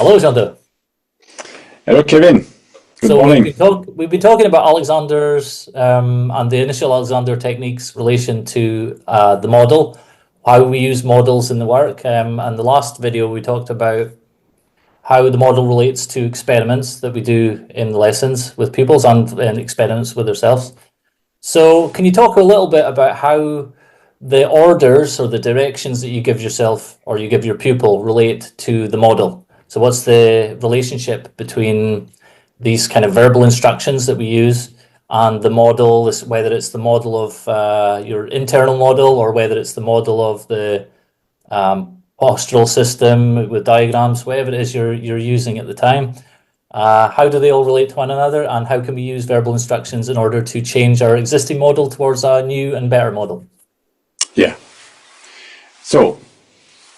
Hello, Jeando. Hello, Kevin. Good morning. We've been talking about Alexander's and the initial Alexander techniques relation to the model, how we use models in the work. And the last video we talked about how the model relates to experiments that we do in the lessons with pupils and experiments with ourselves. So can you talk a little bit about how the orders or the directions that you give yourself or you give your pupil relate to the model? So what's the relationship between these kind of verbal instructions that we use and the model, whether it's the model of your internal model or whether it's the model of the postural system with diagrams, whatever it is you're using at the time. How do they all relate to one another, and how can we use verbal instructions in order to change our existing model towards a new and better model? Yeah. So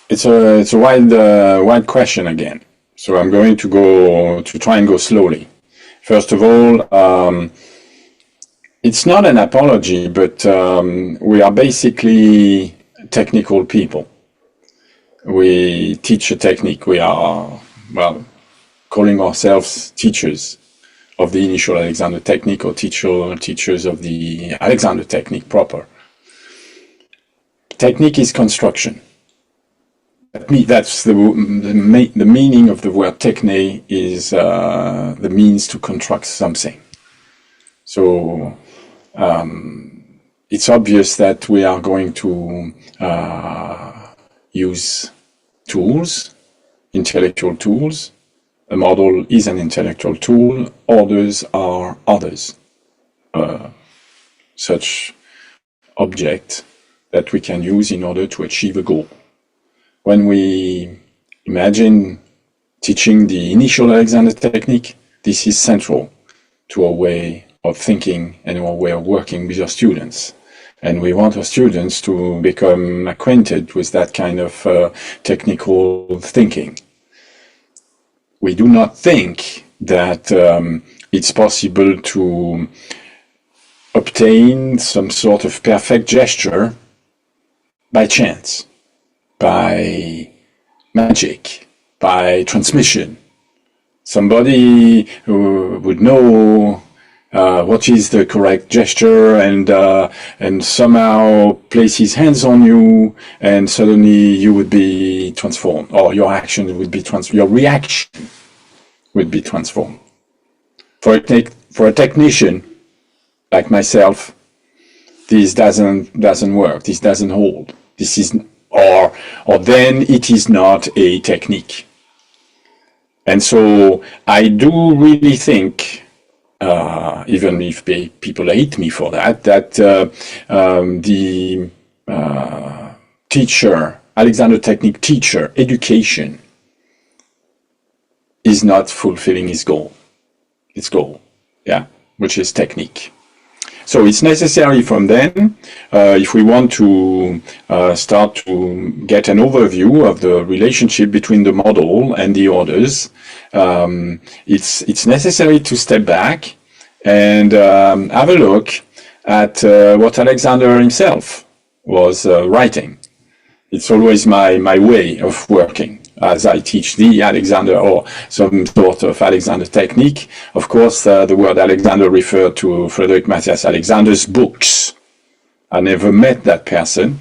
it's a wide question again. So I'm going to try and go slowly. First of all, it's not an apology, but we are basically technical people. We teach a technique. We are, well, calling ourselves teachers of the initial Alexander technique or teachers of the Alexander technique proper. Technique is construction. That's the meaning of the word techne is the means to construct something. So it's obvious that we are going to use tools, intellectual tools. A model is an intellectual tool. Orders are others. Such object that we can use in order to achieve a goal. When we imagine teaching the initial Alexander technique, this is central to our way of thinking and our way of working with our students. And we want our students to become acquainted with that kind of technical thinking. We do not think that it's possible to obtain some sort of perfect gesture by chance, by magic, by transmission. Somebody who would know what is the correct gesture and somehow place his hands on you, and suddenly you would be transformed, or your action would be transformed, your reaction would be transformed. For a technician like myself, this doesn't work. This doesn't hold. This is or then it is not a technique. And so I do really think, even if people hate me for that, the teacher, Alexander technique teacher, education is not fulfilling its goal, yeah, which is technique. So it's necessary from then, if we want to start to get an overview of the relationship between the model and the orders, it's necessary to step back and have a look at what Alexander himself was writing. It's always my way of working as I teach the Alexander or some sort of Alexander technique. Of course, the word Alexander referred to Frederick Matthias Alexander's books. I never met that person.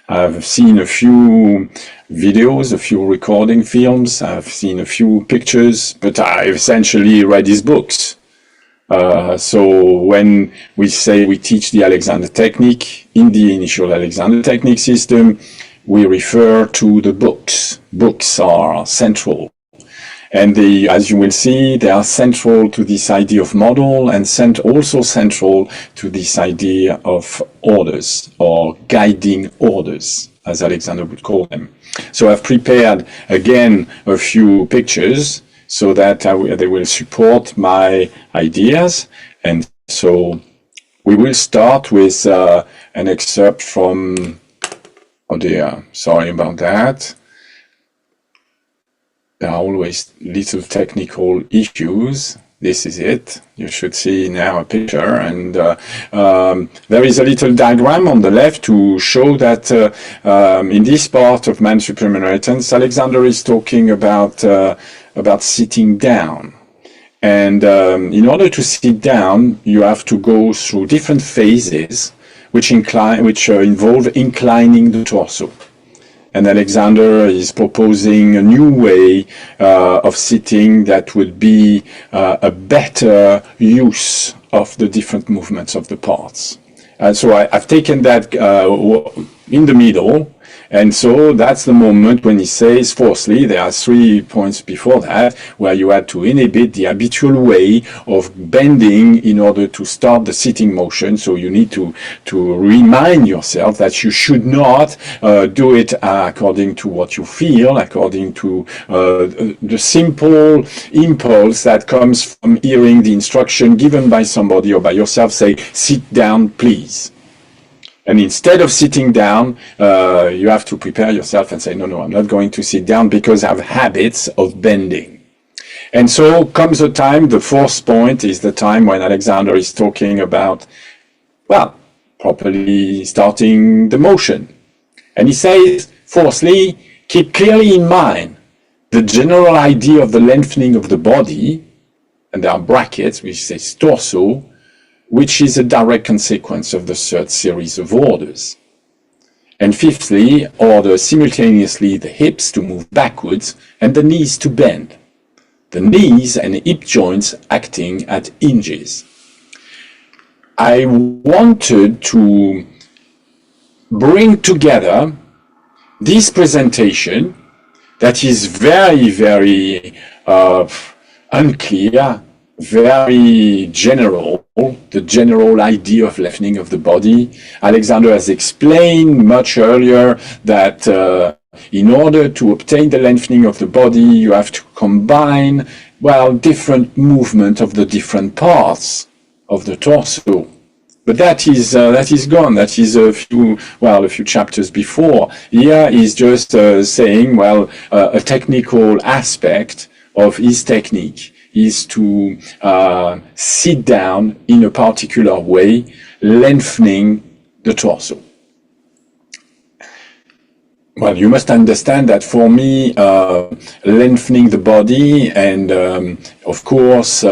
I've seen a few videos, a few recording films, I've seen a few pictures, but I've essentially read his books. So when we say we teach the Alexander technique in the initial Alexander technique system, we refer to the books. Books are central. And as you will see, they are central to this idea of model and also central to this idea of orders or guiding orders, as Alexander would call them. So I've prepared again a few pictures so that they will support my ideas. And so we will start with an excerpt from, oh dear, sorry about that. There are always little technical issues. This is it. You should see now a picture, and there is a little diagram on the left to show that in this part of man's supreme inheritance, Alexander is talking about about sitting down. And in order to sit down, you have to go through different phases which involve inclining the torso. And Alexander is proposing a new way of sitting that would be a better use of the different movements of the parts. So I've taken that in the middle. And so that's the moment when he says, fourthly, there are 3 points before that, where you had to inhibit the habitual way of bending in order to start the sitting motion. So you need to remind yourself that you should not do it according to what you feel, according to the simple impulse that comes from hearing the instruction given by somebody or by yourself, say, sit down, please. And instead of sitting down, you have to prepare yourself and say, no, I'm not going to sit down because I have habits of bending. And so comes a time, the fourth point is the time when Alexander is talking about, well, properly starting the motion. And he says, fourthly, keep clearly in mind the general idea of the lengthening of the body, and there are brackets which says torso, which is a direct consequence of the third series of orders. And fifthly, order simultaneously the hips to move backwards and the knees to bend. The knees and hip joints acting at hinges. I wanted to bring together this presentation that is very, very unclear, very general, the general idea of lengthening of the body. Alexander has explained much earlier that in order to obtain the lengthening of the body, you have to combine, well, different movement of the different parts of the torso. But that is gone. That is a few chapters before. Here he's just saying, well, a technical aspect of his technique is to sit down in a particular way, lengthening the torso. Well, you must understand that for me, lengthening the body and, of course,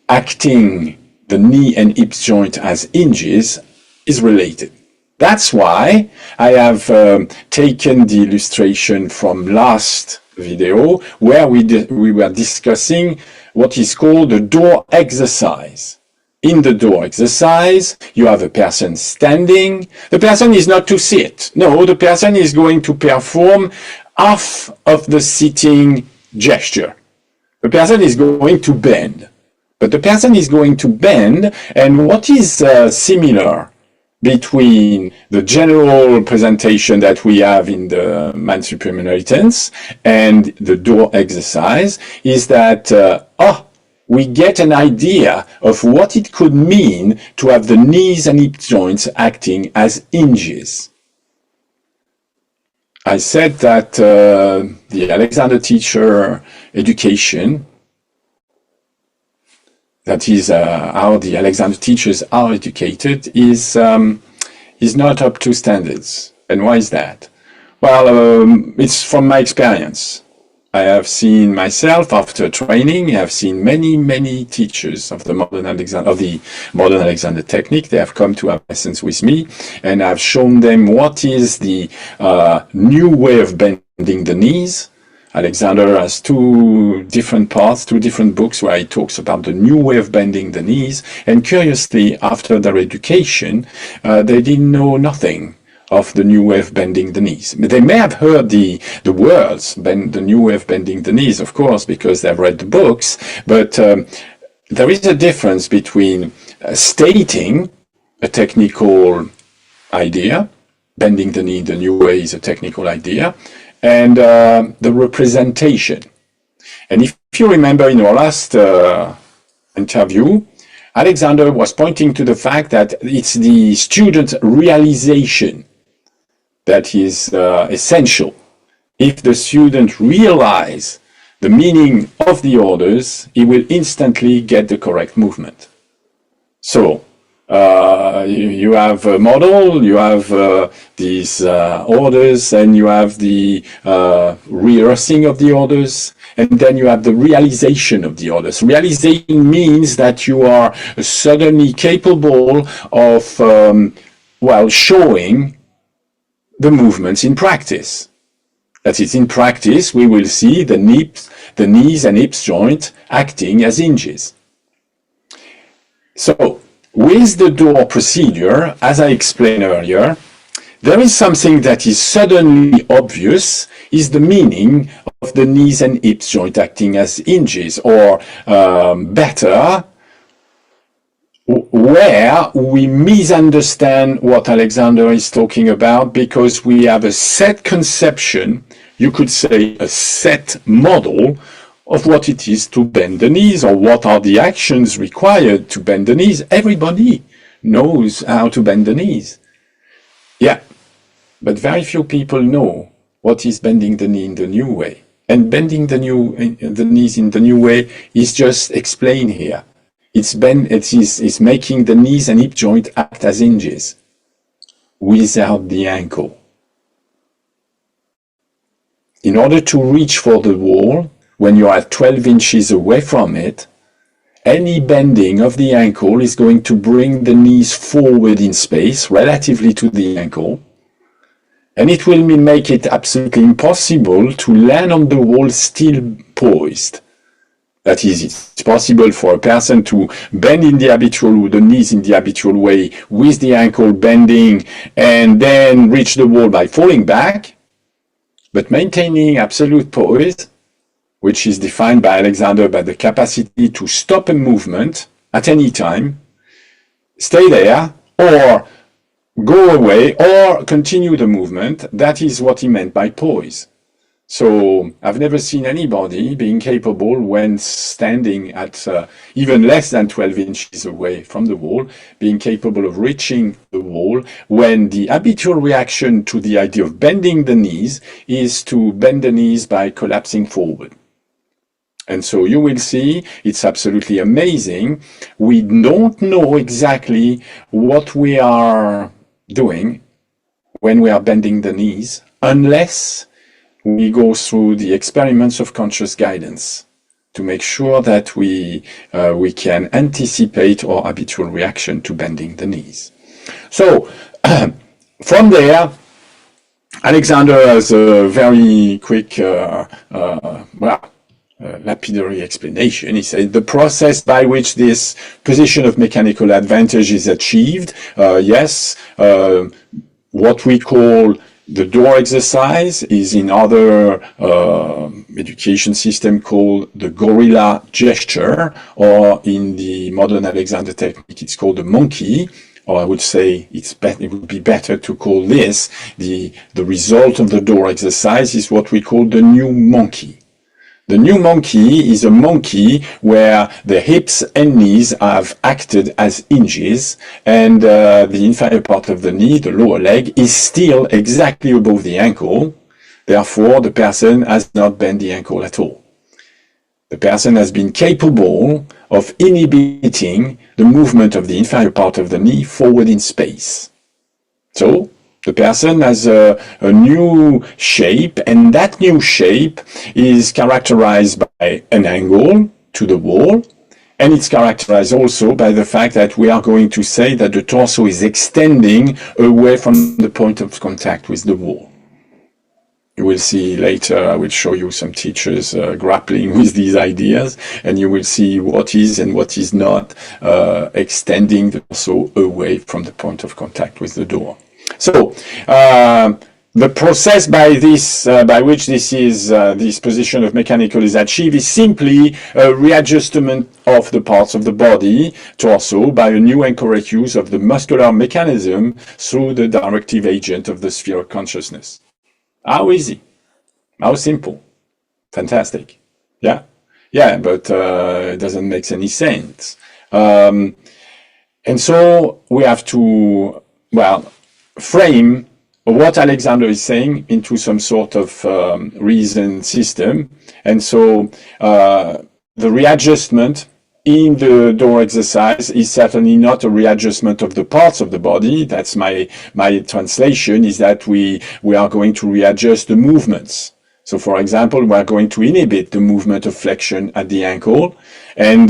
acting the knee and hip joint as hinges is related. That's why I have taken the illustration from last video where we were discussing what is called the door exercise. In the door exercise, you have a person standing. The person is not to sit. No, the person is going to perform half of the sitting gesture. The person is going to bend. But the person is going to bend, and what is similar between the general presentation that we have in the Man Supreme Inheritance and the door exercise is that we get an idea of what it could mean to have the knees and hip joints acting as hinges. I said that the Alexander teacher education, that is how the Alexander teachers are educated, is not up to standards. And why is that? Well, it's from my experience. I have seen myself after training. I have seen many teachers of the modern Alexander technique. They have come to have lessons with me, and I've shown them what is the new way of bending the knees. Alexander has two different books where he talks about the new way of bending the knees. And curiously, after their education, they didn't know nothing of the new way of bending the knees. They may have heard the words, the new way of bending the knees, of course, because they've read the books, but there is a difference between stating a technical idea, bending the knee the new way is a technical idea, and the representation. And if you remember in our last interview, Alexander was pointing to the fact that it's the student realization that is essential. If the student realizes the meaning of the orders, he will instantly get the correct movement. So, You have a model, you have these orders, and you have the rehearsing of the orders, and then you have the realization of the orders. Realization means that you are suddenly capable of, well, showing the movements in practice. That is, in practice, we will see the knees and hips joint acting as hinges. So, with the door procedure, as I explained earlier, there is something that is suddenly obvious, is the meaning of the knees and hips joint acting as hinges, or better, where we misunderstand what Alexander is talking about because we have a set conception, you could say a set model of what it is to bend the knees, or what are the actions required to bend the knees. Everybody knows how to bend the knees. Yeah, but very few people know what is bending the knee in the new way. And bending the knees in the new way is just explained here. It's making the knees and hip joint act as hinges without the ankle. In order to reach for the wall, when you are 12 inches away from it, any bending of the ankle is going to bring the knees forward in space relatively to the ankle, and it will make it absolutely impossible to land on the wall still poised. That is, it's possible for a person to bend in the knees in the habitual way with the ankle bending and then reach the wall by falling back, but maintaining absolute poise, which is defined by Alexander by the capacity to stop a movement at any time, stay there, or go away, or continue the movement. That is what he meant by poise. So I've never seen anybody being capable when standing at even less than 12 inches away from the wall, being capable of reaching the wall when the habitual reaction to the idea of bending the knees is to bend the knees by collapsing forward. And so you will see, it's absolutely amazing. We don't know exactly what we are doing when we are bending the knees, unless we go through the experiments of conscious guidance to make sure that we can anticipate our habitual reaction to bending the knees. So, from there, Alexander has a very quick, lapidary explanation. He said the process by which this position of mechanical advantage is achieved, what we call the door exercise is in other education system called the gorilla gesture, or in the modern Alexander technique it's called the monkey, or I would say it would be better to call this the result of the door exercise is what we call the new monkey. The new monkey is a monkey where the hips and knees have acted as hinges, and the inferior part of the knee, the lower leg, is still exactly above the ankle. Therefore, the person has not bent the ankle at all. The person has been capable of inhibiting the movement of the inferior part of the knee forward in space. So, the person has a new shape, and that new shape is characterized by an angle to the wall, and it's characterized also by the fact that we are going to say that the torso is extending away from the point of contact with the wall. You will see later, I will show you some teachers grappling with these ideas, and you will see what is and what is not extending the torso away from the point of contact with the door. So, the process by which this position of mechanical is achieved is simply a readjustment of the parts of the body, torso, by a new and correct use of the muscular mechanism through the directive agent of the sphere of consciousness. How easy? How simple? Fantastic. Yeah? Yeah, but it doesn't make any sense. And so we have to, frame what Alexander is saying into some sort of reason system. And so the readjustment in the door exercise is certainly not a readjustment of the parts of the body. That's my translation, is that we are going to readjust the movements. So, for example, we are going to inhibit the movement of flexion at the ankle, and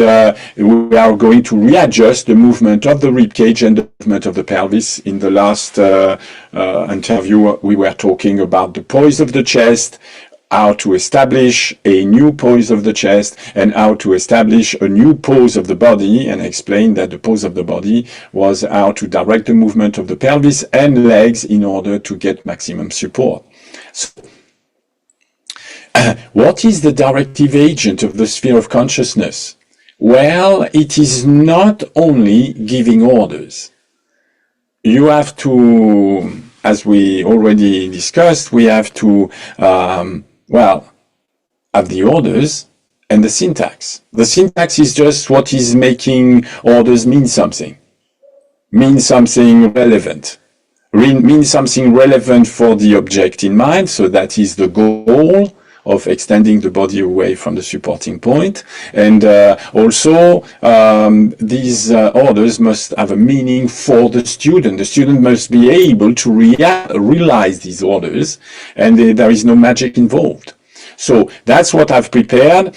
we are going to readjust the movement of the rib cage and the movement of the pelvis. In the last interview, we were talking about the poise of the chest, how to establish a new pose of the chest, and how to establish a new pose of the body, and explain that the pose of the body was how to direct the movement of the pelvis and legs in order to get maximum support. So, what is the directive agent of the sphere of consciousness? Well, it is not only giving orders. You have to, as we already discussed, we have to, have the orders and the syntax. The syntax is just what is making orders mean something relevant. Mean something relevant for the object in mind, so that is the goal of extending the body away from the supporting point. And also, these orders must have a meaning for the student. The student must be able to realize these orders, and there is no magic involved. So that's what I've prepared.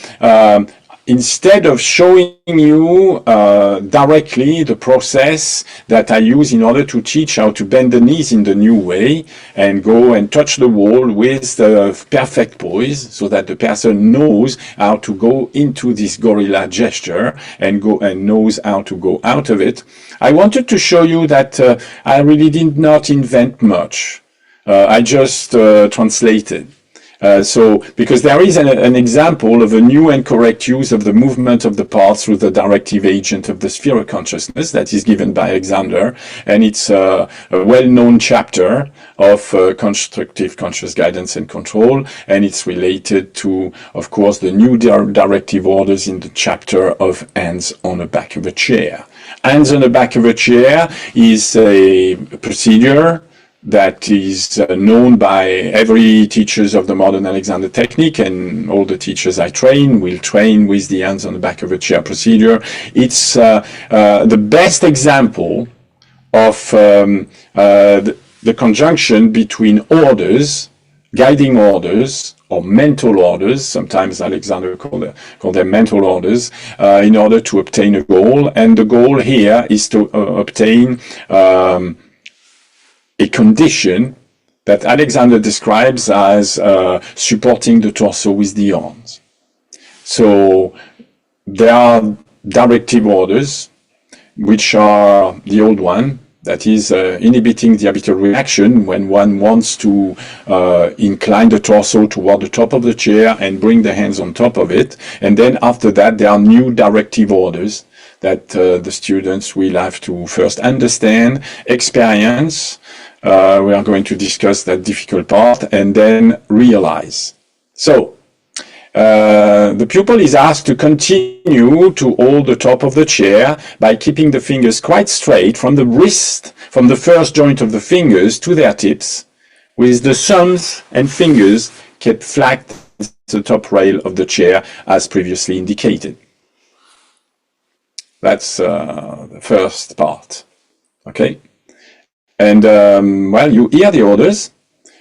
Instead of showing you directly the process that I use in order to teach how to bend the knees in the new way and go and touch the wall with the perfect poise, so that the person knows how to go into this gorilla gesture and knows how to go out of it, I wanted to show you that I really did not invent much. I just translated. Because there is an example of a new and correct use of the movement of the parts through the directive agent of the sphere of consciousness that is given by Alexander, and it's a well-known chapter of constructive conscious guidance and control, and it's related to, of course, the new directive orders in the chapter of hands on the back of a chair. Hands on the back of a chair is a procedure that is known by every teachers of the modern Alexander technique, and all the teachers I train will train with the hands on the back of a chair procedure. It's the best example of the conjunction between orders, guiding orders, or mental orders, sometimes Alexander call them mental orders, in order to obtain a goal. And the goal here is to obtain a condition that Alexander describes as supporting the torso with the arms. So there are directive orders, which are the old one, that is inhibiting the habitual reaction when one wants to incline the torso toward the top of the chair and bring the hands on top of it. And then after that, there are new directive orders that the students will have to first understand, experience. We are going to discuss that difficult part, and then realize. So, the pupil is asked to continue to hold the top of the chair by keeping the fingers quite straight from the wrist, from the first joint of the fingers to their tips, with the thumbs and fingers kept flat to the top rail of the chair as previously indicated. That's the first part. Okay? And, you hear the orders.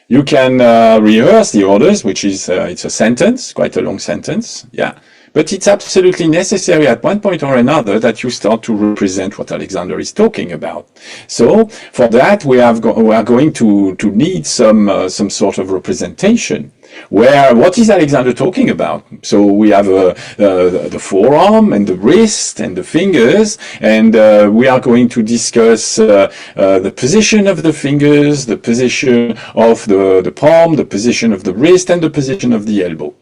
You can rehearse the orders, which is, it's a sentence, quite a long sentence, yeah. But it's absolutely necessary at one point or another that you start to represent what Alexander is talking about. So, for that, we are going to need some sort of representation. What is Alexander talking about? So we have the forearm and the wrist and the fingers, and we are going to discuss the position of the fingers, the position of the palm, the position of the wrist, and the position of the elbow.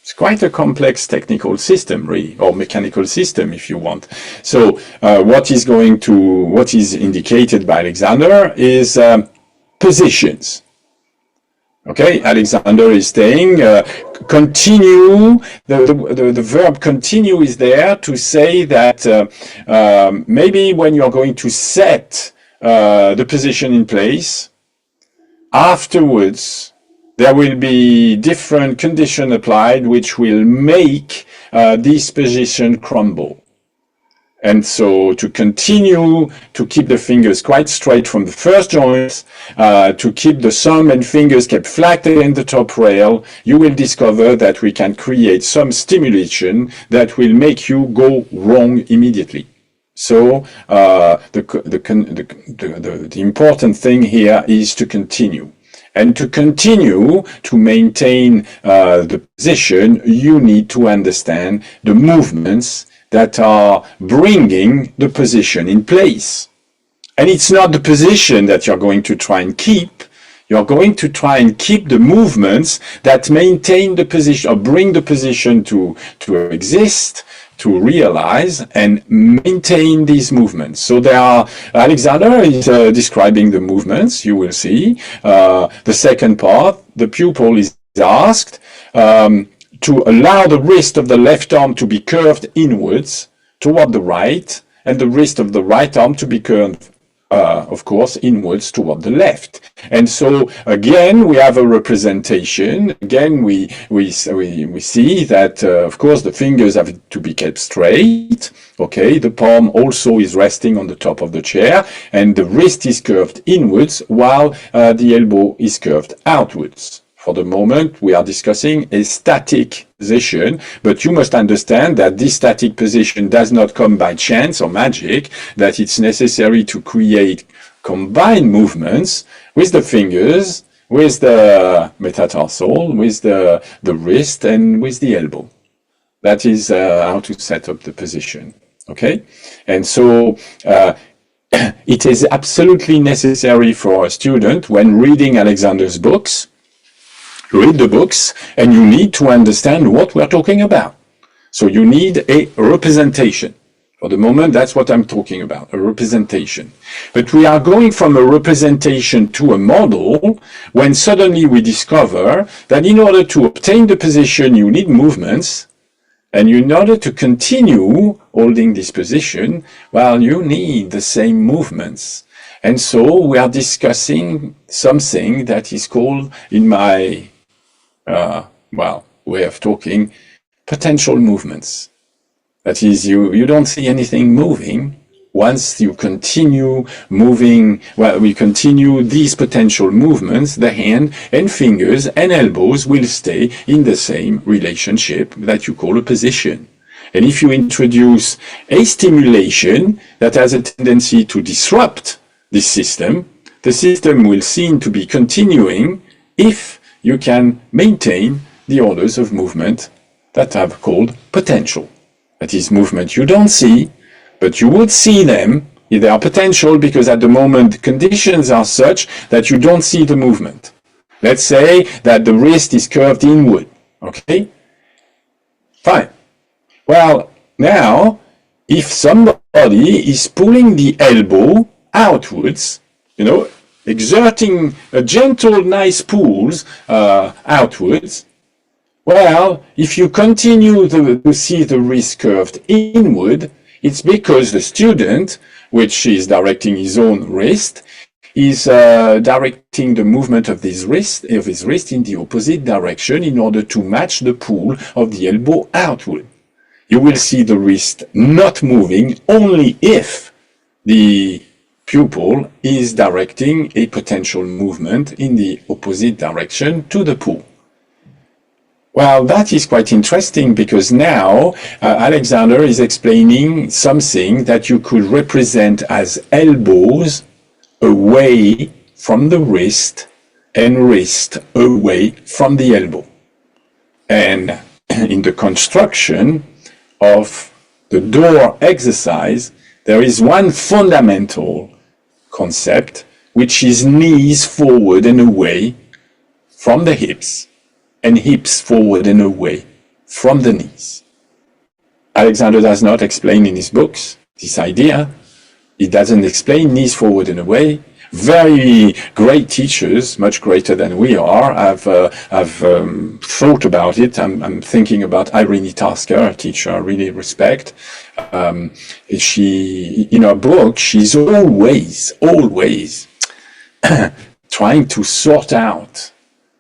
It's quite a complex technical system, really, or mechanical system, if you want. So what is indicated by Alexander is positions. Okay, Alexander is saying continue. The verb continue is there to say that maybe when you are going to set the position in place, afterwards there will be different conditions applied which will make this position crumble. And so to continue to keep the fingers quite straight from the first joint, to keep the thumb and fingers kept flat in the top rail, you will discover that we can create some stimulation that will make you go wrong immediately. So the important thing here is to continue. And to continue to maintain the position, you need to understand the movements that are bringing the position in place. And it's not the position that you're going to try and keep. You're going to try and keep the movements that maintain the position or bring the position to exist, to realize and maintain these movements. So there are, Alexander is describing the movements, you will see. The second part, the pupil is asked to allow the wrist of the left arm to be curved inwards toward the right, and the wrist of the right arm to be curved, of course, inwards toward the left. And so again, we have a representation. Again, we see that, of course, the fingers have to be kept straight. Okay, the palm also is resting on the top of the chair, and the wrist is curved inwards while the elbow is curved outwards. For the moment, we are discussing a static position, but you must understand that this static position does not come by chance or magic, that it's necessary to create combined movements with the fingers, with the metatarsal, with the wrist, and with the elbow. That is how to set up the position, okay? And so it is absolutely necessary for a student, when reading Alexander's books, read the books, and you need to understand what we're talking about. So you need a representation. For the moment, that's what I'm talking about, a representation. But we are going from a representation to a model when suddenly we discover that in order to obtain the position, you need movements, and in order to continue holding this position, well, you need the same movements. And so we are discussing something that is called, in my way of talking, potential movements. That is, you don't see anything moving. Once you continue moving, well, we continue these potential movements, the hand and fingers and elbows will stay in the same relationship that you call a position. And if you introduce a stimulation that has a tendency to disrupt this system, the system will seem to be continuing if you can maintain the orders of movement that are called potential. That is movement you don't see, but you would see them if they are potential, because at the moment the conditions are such that you don't see the movement. Let's say that the wrist is curved inward, okay? Fine. Well, now, if somebody is pulling the elbow outwards, exerting a gentle, nice pulls outwards, well, if you continue to see the wrist curved inward, it's because the student, which is directing his own wrist, is directing the movement of his wrist in the opposite direction in order to match the pull of the elbow outward. You will see the wrist not moving only if the pupil is directing a potential movement in the opposite direction to the pull. Well, that is quite interesting, because now Alexander is explaining something that you could represent as elbows away from the wrist and wrist away from the elbow. And in the construction of the door exercise, there is one fundamental concept, which is knees forward and away from the hips, and hips forward and away from the knees. Alexander does not explain in his books this idea. He doesn't explain knees forward and away. Very great teachers, much greater than we are, have thought about it. I'm thinking about Irene Tasker, a teacher I really respect. She, in her book, she's always trying to sort out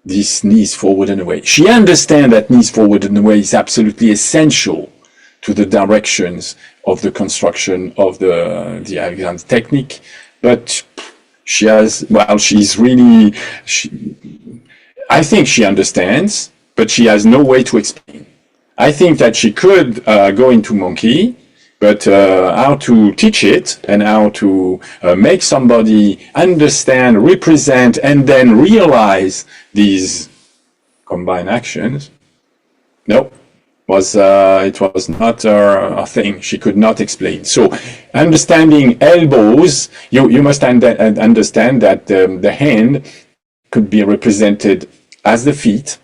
this knees forward and away. She understands that knees forward and away is absolutely essential to the directions of the construction of the Alexander technique, but she has, well, she's really, I think she understands, but she has no way to explain. I think that she could go into monkey, but how to teach it and how to make somebody understand, represent, and then realize these combined actions, no, it was not a thing. She could not explain. So understanding elbows, you must understand that the hand could be represented as the feet.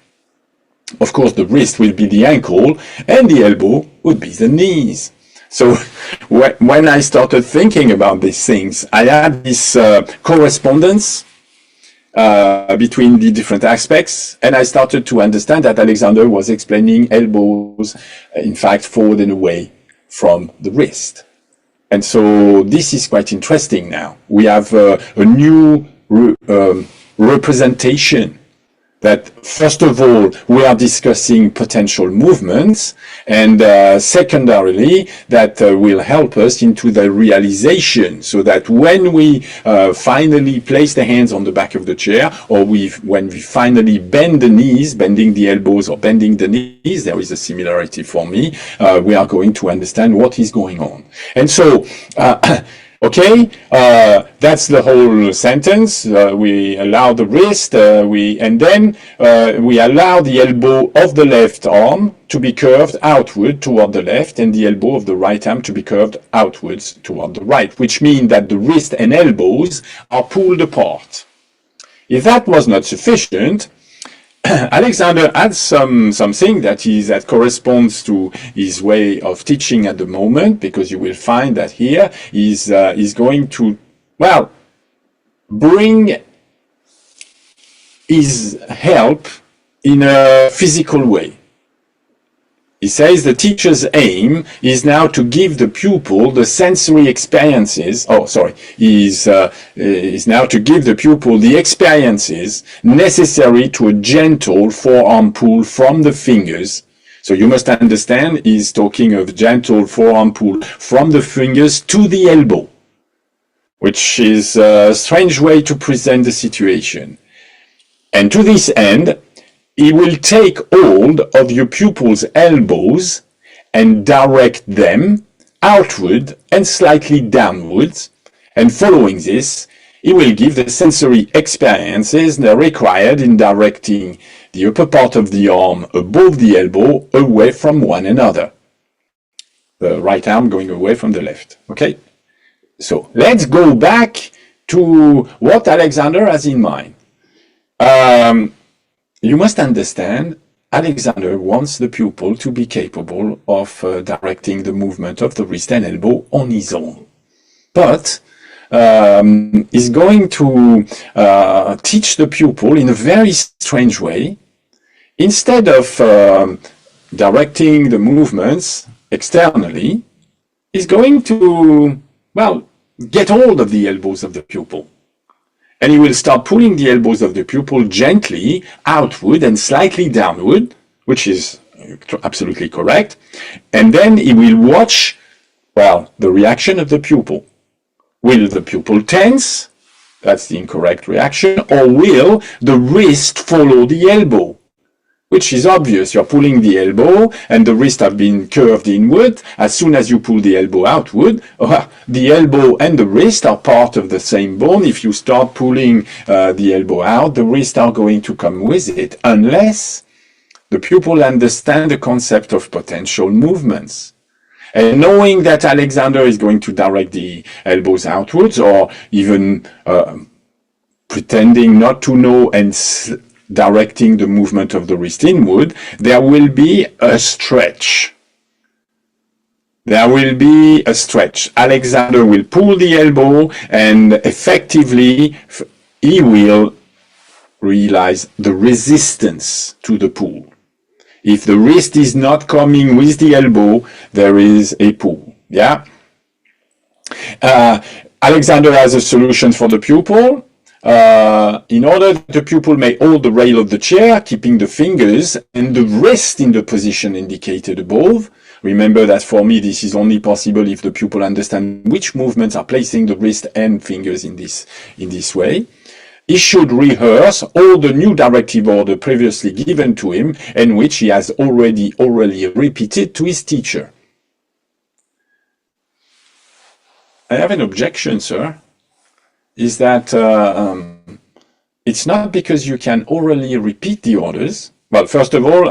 Of course, the wrist will be the ankle, and the elbow would be the knees. So when I started thinking about these things, I had this correspondence between the different aspects, and I started to understand that Alexander was explaining elbows, in fact, forward and away from the wrist. And so this is quite interesting now. We have a new representation that, first of all, we are discussing potential movements, and secondarily, that will help us into the realization, so that when we finally place the hands on the back of the chair, or when we finally bend the knees, bending the elbows or bending the knees, there is a similarity for me, we are going to understand what is going on. And so, okay, that's the whole sentence. We allow the wrist, and then we allow the elbow of the left arm to be curved outward toward the left, and the elbow of the right arm to be curved outwards toward the right, which means that the wrist and elbows are pulled apart. If that was not sufficient, Alexander adds something that corresponds to his way of teaching at the moment, because you will find that here he's going to, well, bring his help in a physical way. He says the teacher's aim is now to give the pupil the sensory experiences. Is now to give the pupil the experiences necessary to a gentle forearm pull from the fingers. So you must understand, he's talking of gentle forearm pull from the fingers to the elbow, which is a strange way to present the situation. And to this end, he will take hold of your pupil's elbows and direct them outward and slightly downwards. And following this, he will give the sensory experiences that are required in directing the upper part of the arm above the elbow away from one another. The right arm going away from the left. Okay? So let's go back to what Alexander has in mind. You must understand, Alexander wants the pupil to be capable of directing the movement of the wrist and elbow on his own. But is going to teach the pupil in a very strange way. Instead of directing the movements externally, is going to, well, get hold of the elbows of the pupil. And he will start pulling the elbows of the pupil gently outward and slightly downward, which is absolutely correct. And then he will watch, well, the reaction of the pupil. Will the pupil tense? That's the incorrect reaction. Or will the wrist follow the elbow? Which is obvious. You're pulling the elbow and the wrist have been curved inward. As soon as you pull the elbow outward, the elbow and the wrist are part of the same bone. If you start pulling the elbow out, the wrist are going to come with it, unless the pupil understand the concept of potential movements. And knowing that Alexander is going to direct the elbows outwards, or even pretending not to know and directing the movement of the wrist inward, there will be a stretch. There will be a stretch. Alexander will pull the elbow, and effectively he will realize the resistance to the pull. If the wrist is not coming with the elbow, there is a pull. Yeah. Alexander has a solution for the pupil. in order that the pupil may hold the rail of the chair, keeping the fingers and the wrist in the position indicated above. Remember that for me, this is only possible if the pupil understands which movements are placing the wrist and fingers in this way. He should rehearse all the new directive order previously given to him and which he has already orally repeated to his teacher. I have an objection, sir. Is that it's not because you can orally repeat the orders. Well, first of all,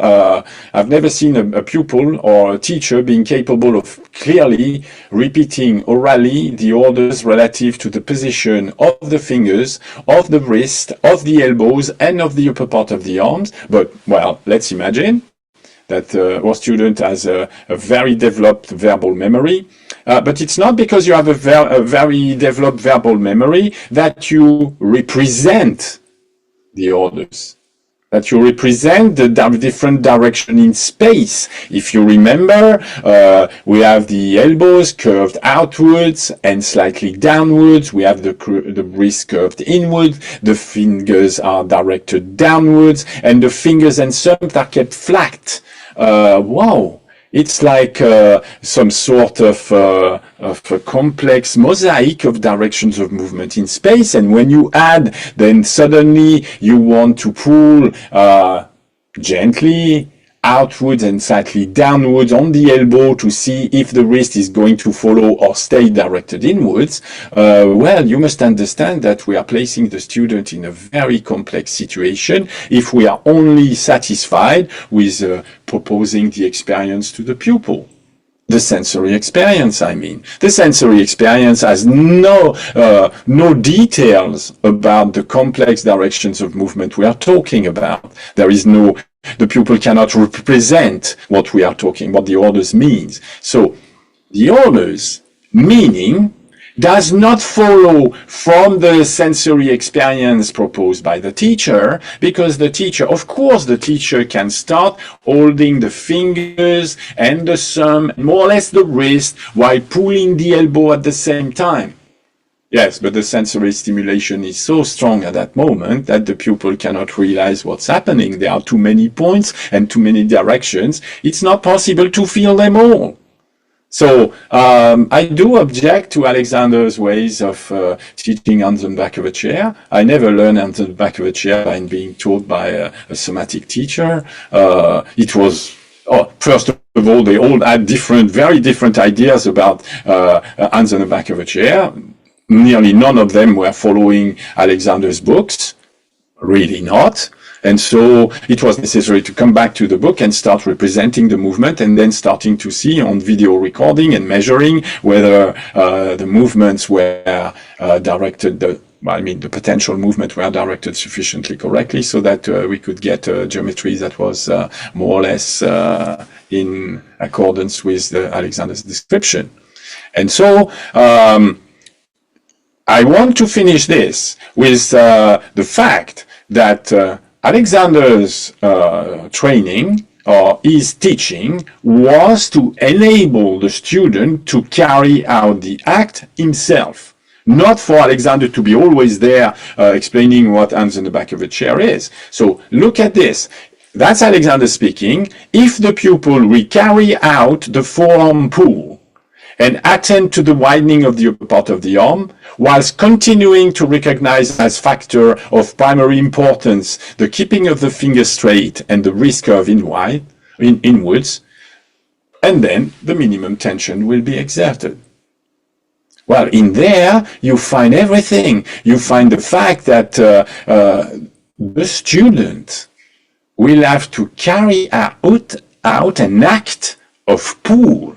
I've never seen a pupil or a teacher being capable of clearly repeating orally the orders relative to the position of the fingers, of the wrist, of the elbows, and of the upper part of the arms. But, well, let's imagine that our student has a very developed verbal memory. But it's not because you have a very developed verbal memory that you represent the orders, that you represent the different direction in space. If you remember, we have the elbows curved outwards and slightly downwards. We have the wrist curved inward. The fingers are directed downwards, and the fingers and thumbs are kept flat. Wow. It's like some sort of a complex mosaic of directions of movement in space. And when you add, then suddenly you want to pull gently outwards and slightly downwards on the elbow to see if the wrist is going to follow or stay directed inwards. Well, you must understand that we are placing the student in a very complex situation if we are only satisfied with proposing the experience to the pupil. The sensory experience, I mean. The sensory experience has no details about the complex directions of movement we are talking about. The pupil cannot represent what we are talking, what the orders means. So the orders meaning does not follow from the sensory experience proposed by the teacher, because the teacher, of course, the teacher can start holding the fingers and the thumb, more or less the wrist, while pulling the elbow at the same time. Yes, but the sensory stimulation is so strong at that moment that the pupil cannot realize what's happening. There are too many points and too many directions. It's not possible to feel them all. So I do object to Alexander's ways of teaching on the back of a chair. I never learned on the back of a chair by being taught by a somatic teacher. It was, first of all, they all had very different ideas about hands on the back of a chair. Nearly none of them were following Alexander's books, really not. And so it was necessary to come back to the book and start representing the movement, and then starting to see on video recording and measuring whether the movements were directed, the potential movement were directed sufficiently correctly so that we could get geometry that was more or less in accordance with Alexander's description. And so I want to finish this with the fact that Alexander's training or his teaching was to enable the student to carry out the act himself, not for Alexander to be always there explaining what hands on the back of a chair is. So look at this. That's Alexander speaking. If the pupil will carry out the forearm pull and attend to the widening of the upper part of the arm, whilst continuing to recognize as factor of primary importance the keeping of the finger straight and the wrist curve inwards, and then the minimum tension will be exerted. Well, in there, you find everything. You find the fact that the student will have to carry out an act of pull.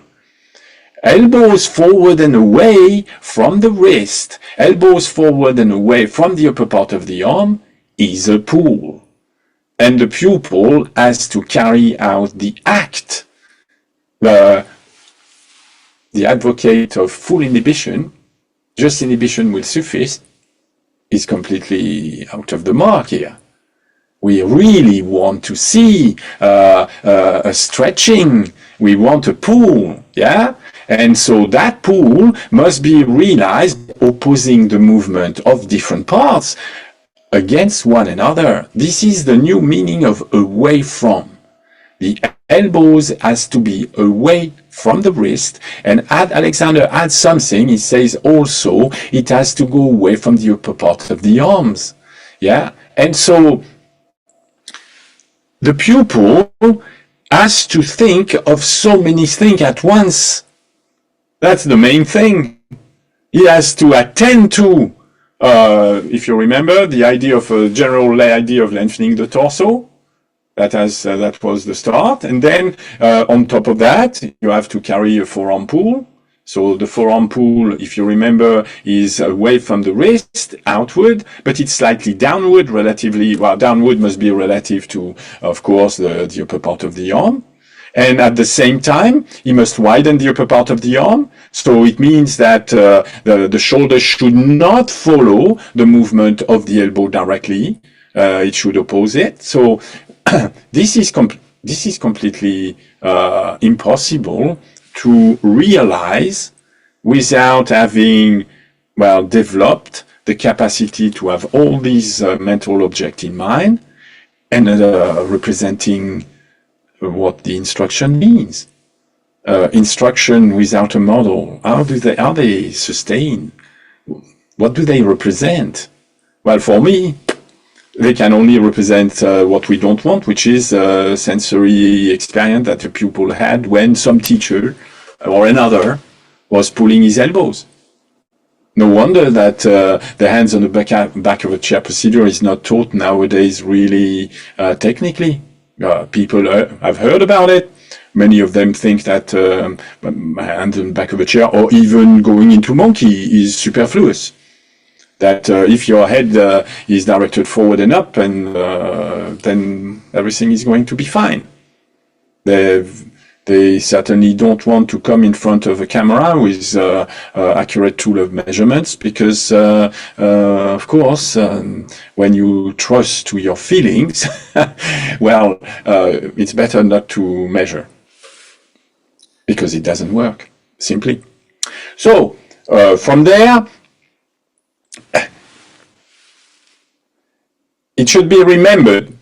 Elbows forward and away from the wrist, elbows forward and away from the upper part of the arm is a pull. And the pupil has to carry out the act. The advocate of full inhibition, just inhibition will suffice, is completely out of the mark here. We really want to see a stretching. We want a pull, yeah? And so that pull must be realized opposing the movement of different parts. against one another. This is the new meaning of away from. The elbows has to be away from the wrist, and Alexander adds something. He says also it has to go away from the upper part of the arms. Yeah, and so the pupil has to think of so many things at once. That's the main thing. He has to attend to, if you remember, the idea of a general idea of lengthening the torso. That was the start. And then on top of that, you have to carry a forearm pull. So the forearm pull, if you remember, is away from the wrist, outward, but it's slightly downward, relatively, well, downward must be relative to, of course, the upper part of the arm. And at the same time, you must widen the upper part of the arm. So it means that the shoulder should not follow the movement of the elbow directly. It should oppose it. So this is completely impossible to realize without having, well, developed the capacity to have all these mental objects in mind and representing what the instruction means. Instruction without a model, how are they sustained? What do they represent? Well, for me, they can only represent what we don't want, which is a sensory experience that the pupil had when some teacher or another was pulling his elbows. No wonder that the hands on the back of a chair procedure is not taught nowadays really technically. People have heard about it. Many of them think that hands on the back of a chair or even going into monkey is superfluous. That if your head is directed forward and up, and then everything is going to be fine. They certainly don't want to come in front of a camera with accurate tool of measurements because, of course, when you trust to your feelings, well, it's better not to measure because it doesn't work, simply. So, from there, it should be remembered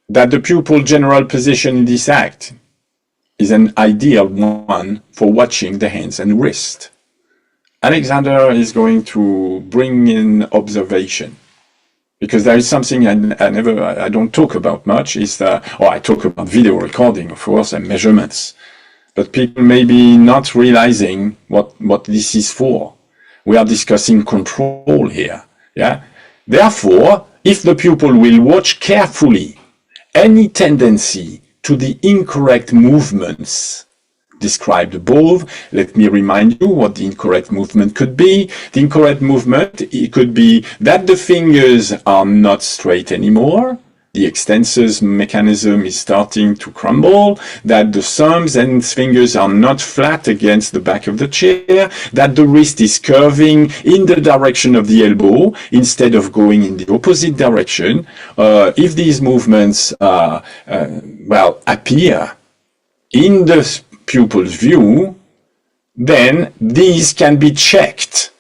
that the pupil general position in this act is an ideal one for watching the hands and wrist. Alexander is going to bring in observation, because there is something I don't talk about much, I talk about video recording, of course, and measurements, but people may be not realizing what this is for. We are discussing control here, yeah? Therefore, if the pupil will watch carefully any tendency to the incorrect movements described above, let me remind you what the incorrect movement could be. The incorrect movement, it could be that the fingers are not straight anymore, the extensors mechanism is starting to crumble, that the thumbs and fingers are not flat against the back of the chair, that the wrist is curving in the direction of the elbow instead of going in the opposite direction. If these movements appear in the pupil's view, then these can be checked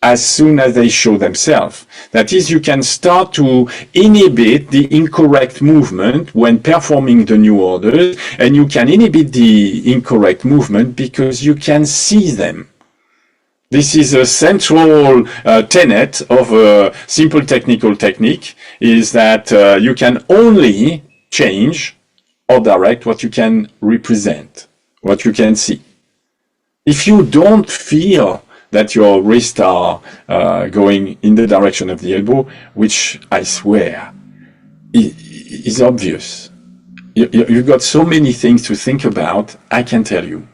as soon as they show themselves. That is, you can start to inhibit the incorrect movement when performing the new orders, and you can inhibit the incorrect movement because you can see them. This is a central tenet of a simple technical technique, is that you can only change or direct what you can represent, what you can see. If you don't feel that your wrists are going in the direction of the elbow, which I swear is obvious. You've got so many things to think about, I can tell you.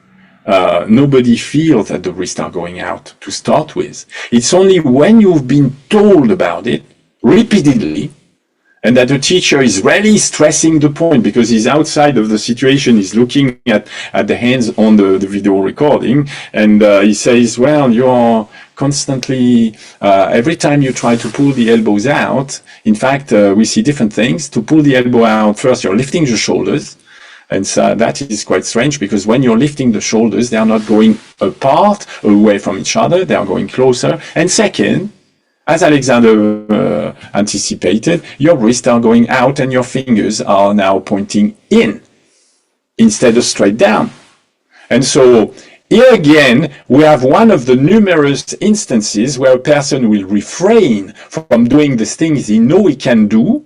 Nobody feels that the wrists are going out to start with. It's only when you've been told about it repeatedly, and that the teacher is really stressing the point because he's outside of the situation, he's looking at the hands on the video recording, and he says, well, you're constantly, every time you try to pull the elbows out, in fact, we see different things. To pull the elbow out, first you're lifting the shoulders, and so that is quite strange because when you're lifting the shoulders, they are not going apart, away from each other, they are going closer. And second, As Alexander anticipated, your wrists are going out and your fingers are now pointing in instead of straight down. And so here again, we have one of the numerous instances where a person will refrain from doing the things he knows he can do.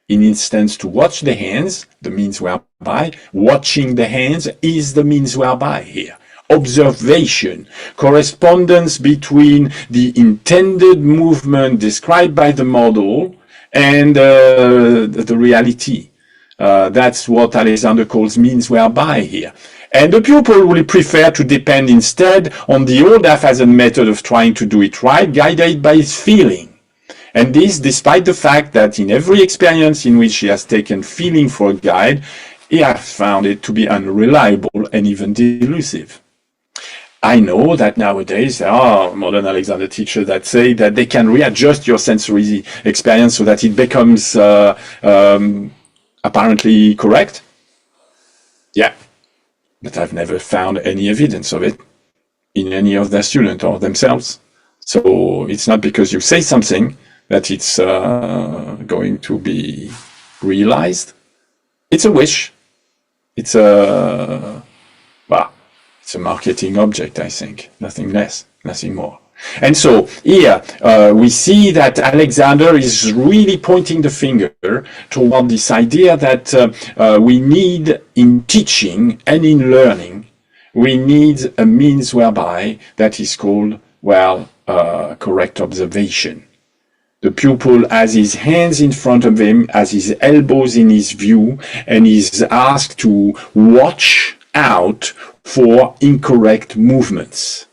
In instance, to watch the hands, the means whereby. Watching the hands is the means whereby here. Observation, correspondence between the intended movement described by the model and the reality. That's what Alexander calls means whereby here. And the pupil will prefer to depend instead on the old haphazard method of trying to do it right, guided by his feeling. And this despite the fact that in every experience in which he has taken feeling for a guide, he has found it to be unreliable and even delusive. I know that nowadays there are modern Alexander teachers that say that they can readjust your sensory experience so that it becomes apparently correct. Yeah, but I've never found any evidence of it in any of their students or themselves. So it's not because you say something that it's going to be realized. It's a wish. It's a marketing object, I think. Nothing less, nothing more. And so here we see that Alexander is really pointing the finger toward this idea that we need in teaching and in learning, we need a means whereby that is called, correct observation. The pupil has his hands in front of him, has his elbows in his view, and is asked to watch out for incorrect movements.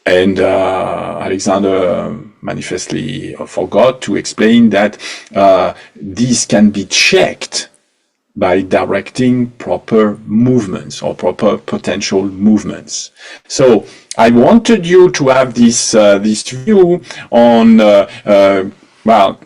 And Alexander manifestly forgot to explain that these can be checked by directing proper movements or proper potential movements. So I wanted you to have this view on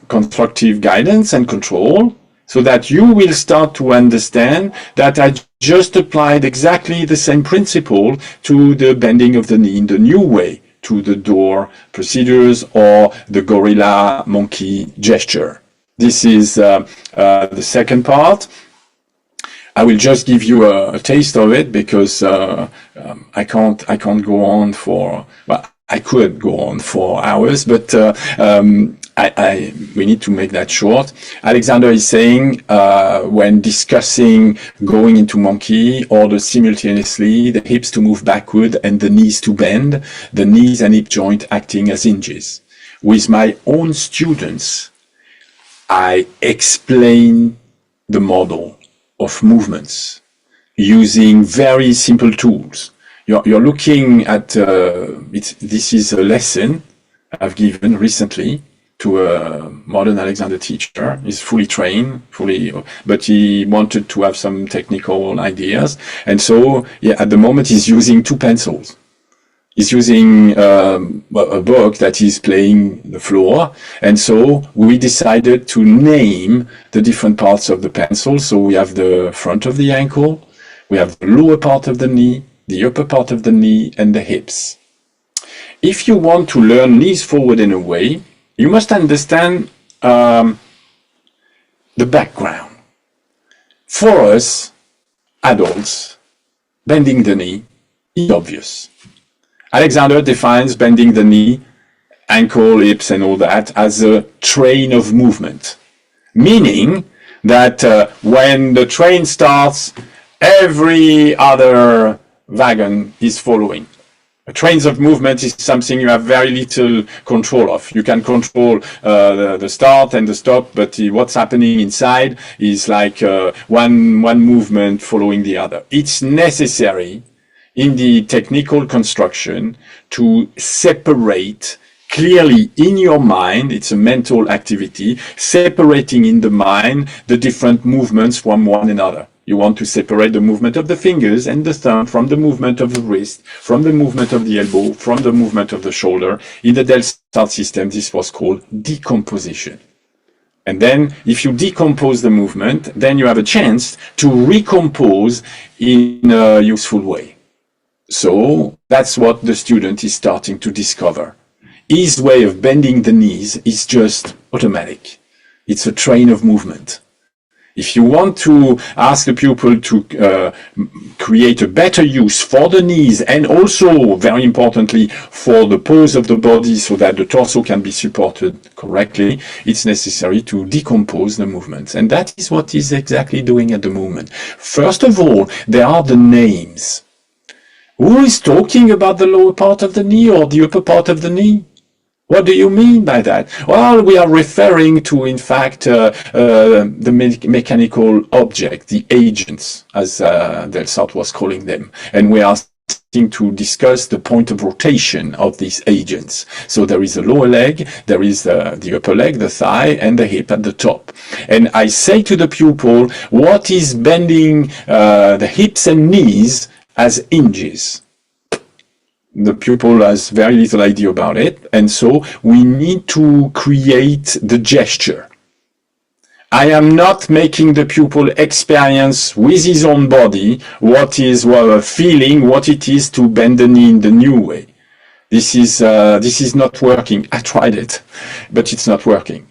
constructive guidance and control, so that you will start to understand that I just applied exactly the same principle to the bending of the knee in the new way, to the door procedures or the gorilla monkey gesture. This is the second part. I will just give you a taste of it because I can't go on for, I could go on for hours, but we need to make that short. Alexander is saying when discussing going into monkey, order simultaneously the hips to move backward and the knees to bend, the knees and hip joint acting as hinges. With my own students, I explain the model of movements using very simple tools. You're looking at, this is a lesson I've given recently to a modern Alexander teacher. He's fully trained, but he wanted to have some technical ideas. And so, at the moment he's using two pencils. He's using a book that is playing the floor. And so we decided to name the different parts of the pencil. So we have the front of the ankle, we have the lower part of the knee, the upper part of the knee, and the hips. If you want to learn knees forward in a way, you must understand the background. For us, adults, bending the knee is obvious. Alexander defines bending the knee, ankle, hips, and all that as a train of movement, meaning that when the train starts, every other wagon is following. Trains of movement is something you have very little control of. You can control the start and the stop, but what's happening inside is like one movement following the other. It's necessary in the technical construction to separate clearly in your mind, it's a mental activity, separating in the mind the different movements from one another. You want to separate the movement of the fingers and the thumb from the movement of the wrist, from the movement of the elbow, from the movement of the shoulder. In the Del-Start system, this was called decomposition. And then if you decompose the movement, then you have a chance to recompose in a useful way. So that's what the student is starting to discover. his way of bending the knees is just automatic. It's a train of movement. If you want to ask the pupil to create a better use for the knees and also, very importantly, for the pose of the body so that the torso can be supported correctly, it's necessary to decompose the movements. And that is what he's exactly doing at the moment. First of all, there are the names. Who is talking about the lower part of the knee or the upper part of the knee? What do you mean by that? Well, we are referring to, in fact, the mechanical object, the agents, as Delsart was calling them. And we are starting to discuss the point of rotation of these agents. So there is the lower leg, there is the upper leg, the thigh, and the hip at the top. And I say to the pupil, what is bending the hips and knees as hinges? The pupil has very little idea about it, and so we need to create the gesture. I am not making the pupil experience with his own body what is feeling, what it is to bend the knee in the new way. This is not working. I tried it, but it's not working.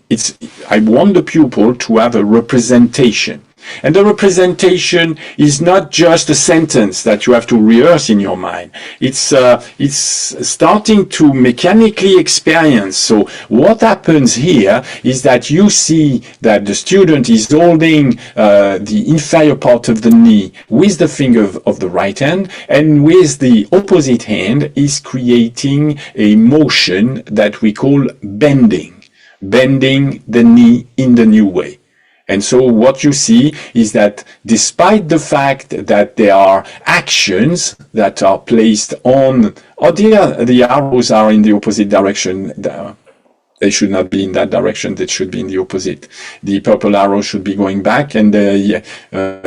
I want the pupil to have a representation. And the representation is not just a sentence that you have to rehearse in your mind. It's starting to mechanically experience. So what happens here is that you see that the student is holding the inferior part of the knee with the finger of the right hand, and with the opposite hand is creating a motion that we call bending the knee in the new way. And so what you see is that despite the fact that there are actions that are placed on, or the arrows are in the opposite direction, they should not be in that direction, they should be in the opposite. The purple arrow should be going back and the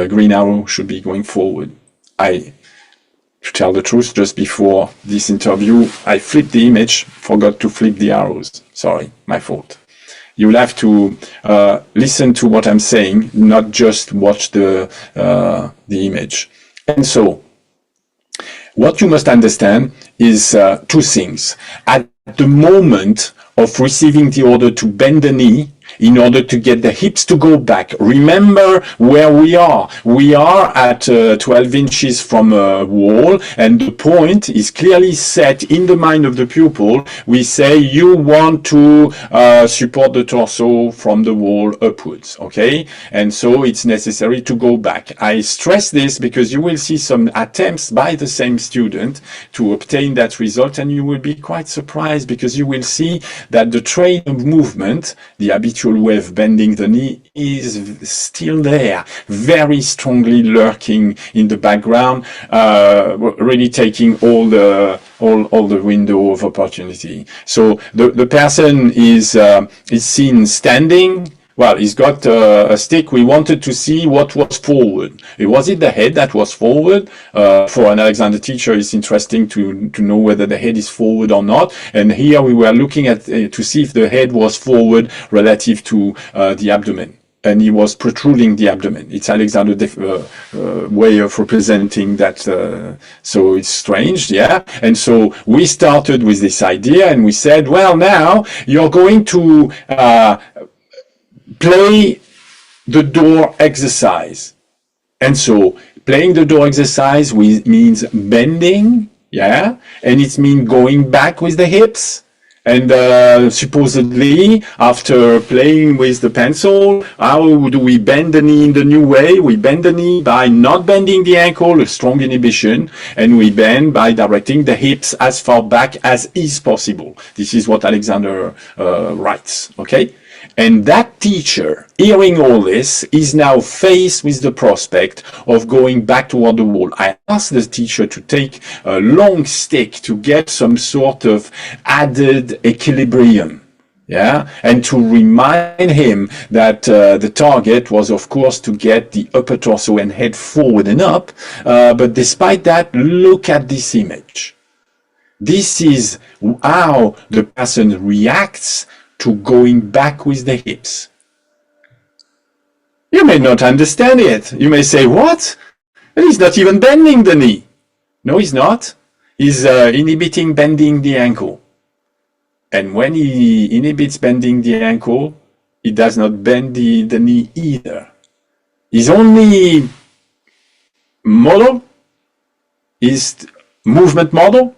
green arrow should be going forward. To tell the truth, just before this interview, I flipped the image, forgot to flip the arrows. Sorry, my fault. You will have to listen to what I'm saying, not just watch the image. And so, what you must understand is two things. At the moment of receiving the order to bend the knee, in order to get the hips to go back. Remember where we are. We are at 12 inches from a wall, and the point is clearly set in the mind of the pupil. We say you want to support the torso from the wall upwards, okay? And so it's necessary to go back. I stress this because you will see some attempts by the same student to obtain that result, and you will be quite surprised because you will see that the train of movement, the habitual way of bending the knee, is still there, very strongly lurking in the background, really taking all the window of opportunity. So the person is seen standing. Well, he's got a stick. We wanted to see what was forward. Was it the head that was forward? For an Alexander teacher, it's interesting to know whether the head is forward or not. And here we were looking at to see if the head was forward relative to the abdomen. And he was protruding the abdomen. It's Alexander's way of representing that. So it's strange, yeah. And so we started with this idea, and we said, well, now you're going to play the door exercise. And so playing the door exercise means bending, yeah, and it means going back with the hips. And supposedly, after playing with the pencil, how do we bend the knee in the new way? We bend the knee by not bending the ankle, a strong inhibition, and we bend by directing the hips as far back as is possible. This is what Alexander writes, okay? And that teacher, hearing all this, is now faced with the prospect of going back toward the wall. I asked the teacher to take a long stick to get some sort of added equilibrium, yeah, and to remind him that the target was, of course, to get the upper torso and head forward and up. But despite that, look at this image. This is how the person reacts to going back with the hips. You may not understand it. You may say, what? He's not even bending the knee. No, he's not. He's inhibiting bending the ankle. And when he inhibits bending the ankle, he does not bend the knee either. His only model is movement model.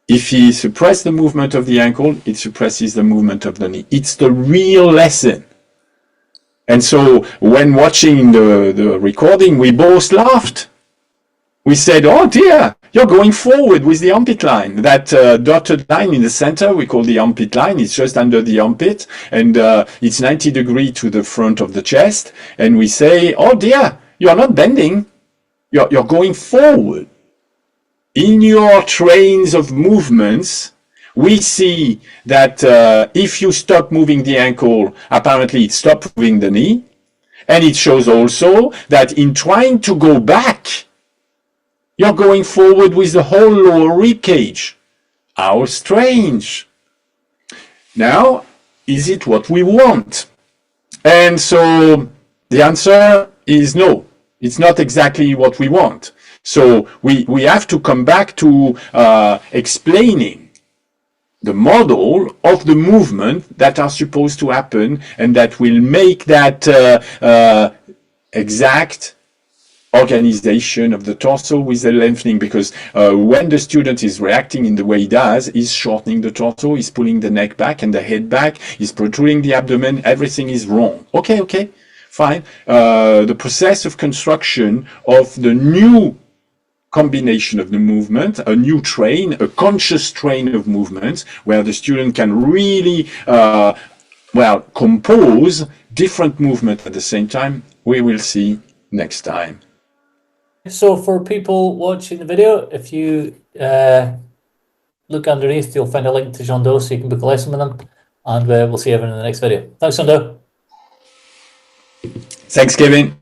If he suppresses the movement of the ankle, it suppresses the movement of the knee. It's the real lesson. And so when watching the recording, we both laughed. We said, oh dear, you're going forward with the armpit line. That dotted line in the center, we call the armpit line. It's just under the armpit, and it's 90 degrees to the front of the chest. And we say, oh dear, you're not bending. You're going forward. In your trains of movements, we see that if you stop moving the ankle, apparently it stops moving the knee. And it shows also that in trying to go back, you're going forward with the whole lower rib cage. How strange. Now, is it what we want? And so the answer is no. It's not exactly what we want. So we have to come back to explaining the model of the movement that are supposed to happen and that will make that exact organization of the torso with the lengthening, because when the student is reacting in the way he does, he's shortening the torso, he's pulling the neck back and the head back, he's protruding the abdomen, everything is wrong. Okay, fine. The process of construction of the new combination of the movement, a new train, a conscious train of movements, where the student can really, compose different movements at the same time, we will see next time. So for people watching the video, if you look underneath, you'll find a link to Jeando so you can book a lesson with him, and we'll see everyone in the next video. Thanks, Jeando. Thanks, Kevin.